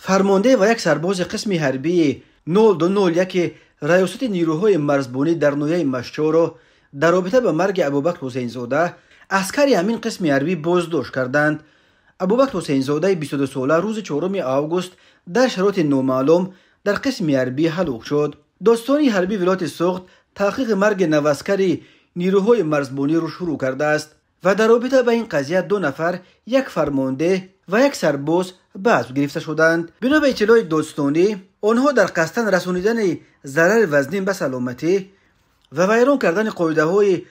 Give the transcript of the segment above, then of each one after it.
فرمانده و یک سرباز قسم حربی 0201 ریاست نیروهای مرزبانی در نویه مشچورو در رابطه با مرگ ابوبکر حسین زاده عسکری همین قسم حربی بازداشت کردند. ابوبکر حسین زاده 22 ساله روز 4 آگوست در شرایط نامعلوم در قسم حربی هلاک شد. داستانی حربی ولایت سوخت تحقیق مرگ نواسکری نیروهای مرزبانی رو شروع کرده است و در رابطه با این قضیه 2 نفر، یک فرمانده و یک سرباز به اسب گرفته شدند. بنا به اطلاع داستانی آنها در قصد رسانیدن ضرر وزنی به سلامتی و ویران کردن قاعده های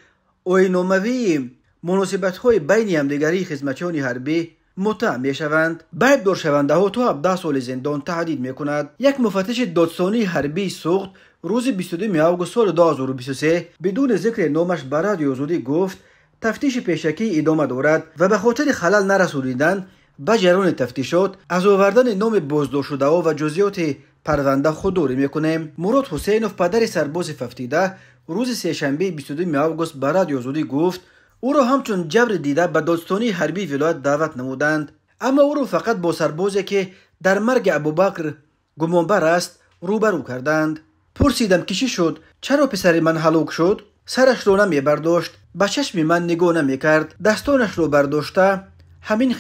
آیین‌ناموی مناسبت های بین همدیگری خدمتیان حربی متهم می شوند. بعد دارشونده ها تا 17 سال زندان تهدید می کند. یک مفتش دادستانی حربی سوخت روز 22 آگوست سال 2023 بدون ذکر نامش به رادیو آزادی گفت تفتیش پیشکی ادامه دارد و به خاطر خلل نرسانیدن به جریان تفتیشات از آوردن نام بازداشت شده ها و جزئیات پرونده خودداری میکنیم. مراد حسینوف پدر سرباز ففتیده روز سه‌شنبه 22 آگوست به رادیو آزادی گفت او را همچون جبر دیده به دادستانی حربی ولایت دعوت نمودند، اما او را فقط با سربازی که در مرگ ابوبکر گمانبر است روبرو کردند. پرسیدم که چی شد؟ چرا پسر من هلاک شد؟ سرش را نمی برداشت، به چشم من نگاه نمی کرد، دستانش را برداشته همین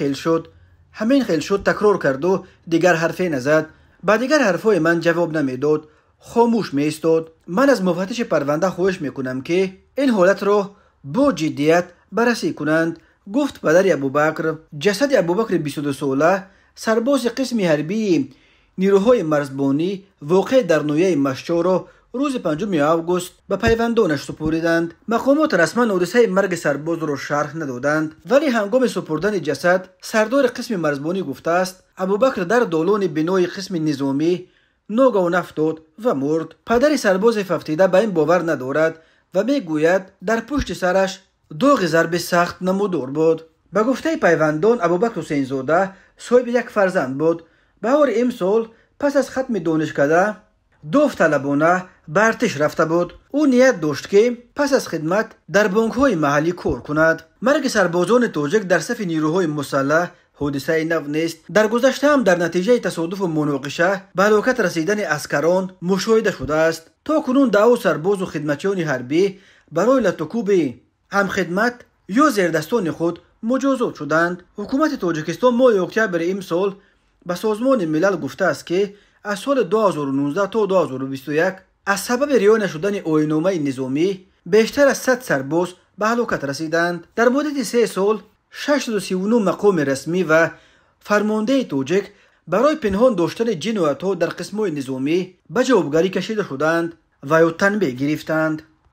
خیل شد تکرار کرد و دیگر حرفی نزد. با دیگر حرفای من جواب نمیداد، خاموش می ایستاد. من از مفتش پرونده خواهش میکنم که این حالت را با جدیت بررسی کنند، گفت پدر ابوبکر. جسد ابوبکر 22 ساله سرباز قسم حربی نیروهای مرزبانی واقع در نویه مشچورو روز 5 آگوست به پیوندانش سپردند. مقامات رسما حادثه مرگ سرباز را شرح ندادند، ولی هنگام سپردن جسد سردار قسم مرزبانی گفته است ابوبکر در دالان بنای قسم نظامی ناگهان افتاد و مرد. پدر سرباز ففتیده به این باور ندارد و میگوید در پشت سرش داغ ضرب سخت نمودار بود. به گفته پیوندان ابوبکر حسین زاده صاحب یک فرزند بود. بهار امسال پس از ختم دانشکده داوطلبانه به ارتش رفته بود. او نیت داشت که پس از خدمت در بانک‌های محلی کار کند. مرگ سربازان تاجیک در صف نیروهای مسلح حادثه نو نیست. در گذشته هم در نتیجه تصادف و مناقشه به هلاکت رسیدن عسکران مشاهده شده است. تا کنون 10 سرباز و خدمتیان حربی برای لطکوب هم خدمت یا زیردستان خود مجازات شدند. حکومت تاجیکستان ماه اکتبر امسال به سازمان ملل گفته است که از سال 2019 تا 2021 از سبب رعایت نشدن آیین‌نامه نظامی بیشتر از 100 سرباز به هلاکت رسیدند. در مدت 3 سال 639 مقام رسمی و فرمانده تاجیک برای پنهان داشتن جنایت‌ها در قسم‌های نظامی به جوابگری کشیده شدند و یا تنبیه گرفتند.